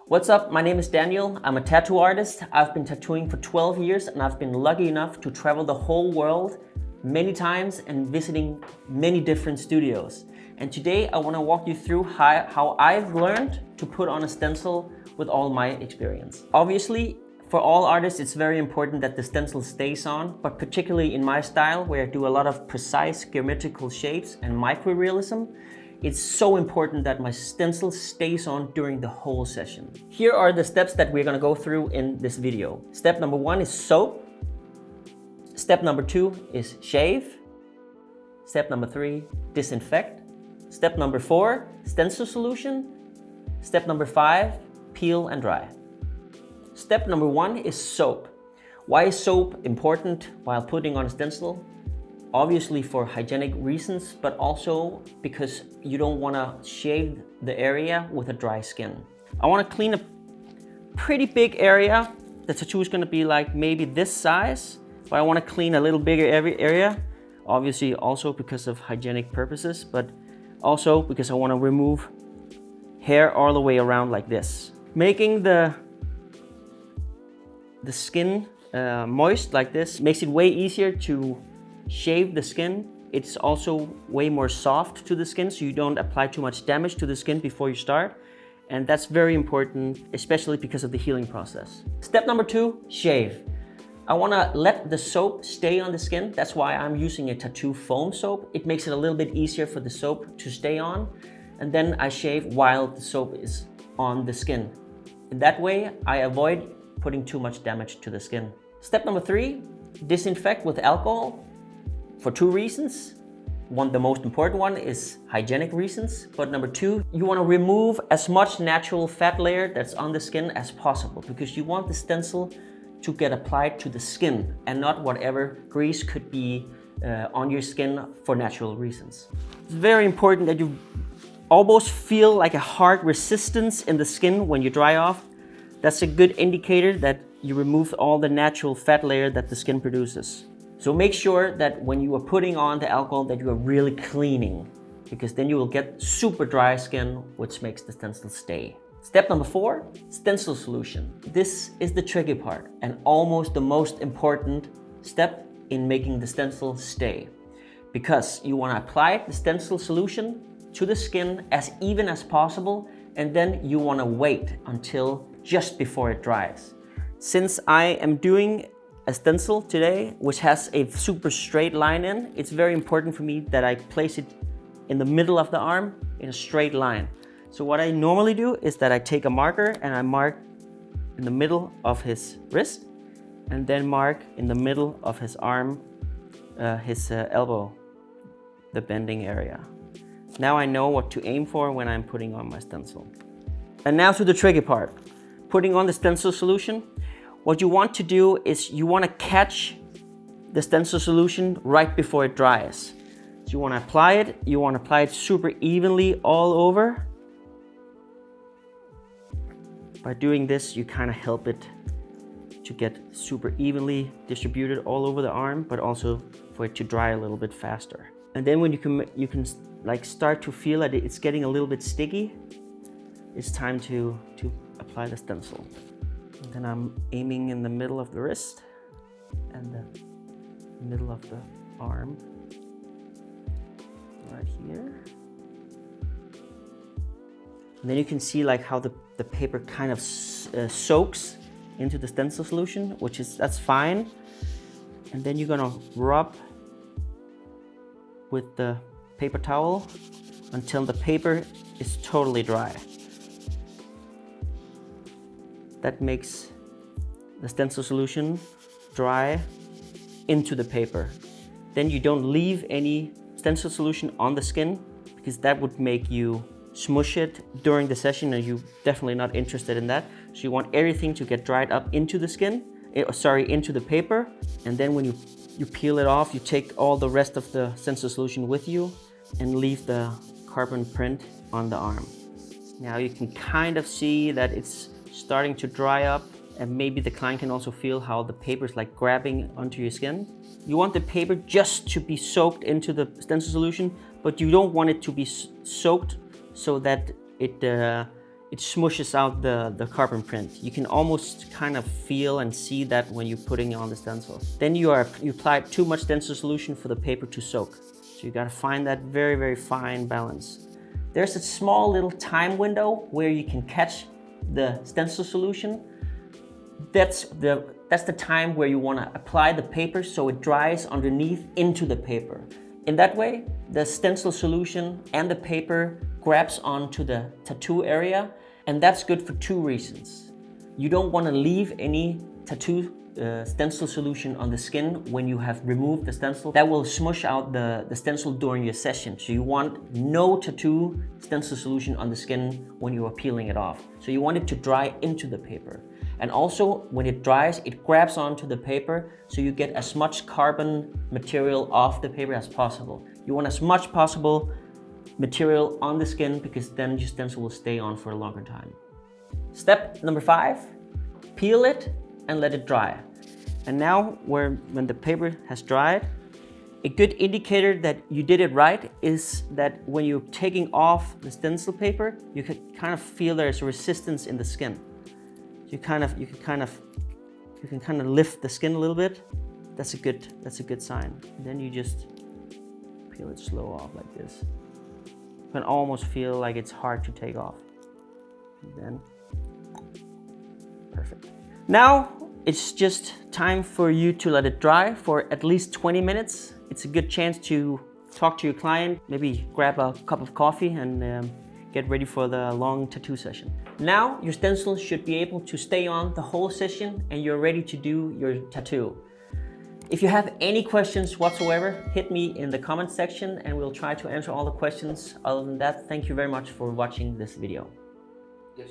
What's up? My name is Daniel. I'm a tattoo artist. I've been tattooing for 12 years and I've been lucky enough to travel the whole world many times and visiting many different studios. And today I want to walk you through how I've learned to put on a stencil with all my experience. Obviously, for all artists, it's very important that the stencil stays on, but particularly in my style, where I do a lot of precise geometrical shapes and micro-realism, it's so important that my stencil stays on during the whole session. Here are the steps that we're gonna go through in this video. Step number 1 is soap. Step number 2 is shave. Step number 3, disinfect. Step number 4, stencil solution. Step number 5, peel and dry. Step number 1 is soap. Why is soap important while putting on a stencil? Obviously for hygienic reasons, but also because you don't want to shave the area with a dry skin. I want to clean a pretty big area. The tattoo is going to be like maybe this size, but I want to clean a little bigger area. Obviously also because of hygienic purposes, but also because I want to remove hair all the way around like this. Making the skin moist like this makes it way easier to shave the skin. It's also way more soft to the skin, so you don't apply too much damage to the skin before you start. And that's very important, especially because of the healing process. Step number 2, shave. I want to let the soap stay on the skin. That's why I'm using a tattoo foam soap. It makes it a little bit easier for the soap to stay on. And then I shave while the soap is on the skin. In that way, I avoid putting too much damage to the skin. Step number 3, disinfect with alcohol. For 2 reasons. The most important one is hygienic reasons, but number 2, you want to remove as much natural fat layer that's on the skin as possible, because you want the stencil to get applied to the skin and not whatever grease could be on your skin for natural reasons. It's very important that you almost feel like a hard resistance in the skin when you dry off. That's a good indicator that you remove all the natural fat layer that the skin produces. So make sure that when you are putting on the alcohol that you are really cleaning, because then you will get super dry skin, which makes the stencil stay. Step number 4, stencil solution. This is the tricky part and almost the most important step in making the stencil stay, because you want to apply the stencil solution to the skin as even as possible, and then you want to wait until just before it dries. Since I am doing a stencil today, which has a super straight line in, it's very important for me that I place it in the middle of the arm in a straight line. So what I normally do is that I take a marker and I mark in the middle of his wrist, and then mark in the middle of his arm, his elbow, the bending area. Now I know what to aim for when I'm putting on my stencil. And now to the tricky part, putting on the stencil solution. What you want to do is you want to catch the stencil solution right before it dries. So you want to apply it. You want to apply it super evenly all over. By doing this, you kind of help it to get super evenly distributed all over the arm, but also for it to dry a little bit faster. And then when you can like start to feel that it's getting a little bit sticky, it's time to apply the stencil. And then I'm aiming in the middle of the wrist and the middle of the arm, right here. And then you can see like how the paper kind of soaks into the stencil solution, that's fine. And then you're gonna rub with the paper towel until the paper is totally dry. That makes the stencil solution dry into the paper. Then you don't leave any stencil solution on the skin, because that would make you smush it during the session, and you're definitely not interested in that. So you want everything to get dried up into the skin, into the paper. And then when you peel it off, you take all the rest of the stencil solution with you and leave the carbon print on the arm. Now you can kind of see that it's starting to dry up, and maybe the client can also feel how the paper is like grabbing onto your skin. You want the paper just to be soaked into the stencil solution, but you don't want it to be soaked so that it smushes out the carbon print. You can almost kind of feel and see that when you're putting it on the stencil. Then you apply too much stencil solution for the paper to soak. So you gotta find that very, very fine balance. There's a small little time window where you can catch the stencil solution. That's the time where you wanna apply the paper so it dries underneath into the paper. In that way, the stencil solution and the paper grabs onto the tattoo area, and that's good for two reasons. You don't want to leave any tattoo stencil solution on the skin when you have removed the stencil. That will smush out the stencil during your session. So you want no tattoo stencil solution on the skin when you are peeling it off. So you want it to dry into the paper. And also, when it dries, it grabs onto the paper, so you get as much carbon material off the paper as possible. You want as much possible material on the skin, because then your stencil will stay on for a longer time. Step number 5, peel it and let it dry. And now, when the paper has dried, a good indicator that you did it right is that when you're taking off the stencil paper, you can kind of feel there's a resistance in the skin. You can kind of lift the skin a little bit. That's a good sign. And then you just peel it slow off like this. You can almost feel like it's hard to take off. And then, perfect. Now it's just time for you to let it dry for at least 20 minutes. It's a good chance to talk to your client, maybe grab a cup of coffee and get ready for the long tattoo session. Now your stencil should be able to stay on the whole session and you're ready to do your tattoo. If you have any questions whatsoever, hit me in the comment section and we'll try to answer all the questions. Other than that, thank you very much for watching this video. Yes.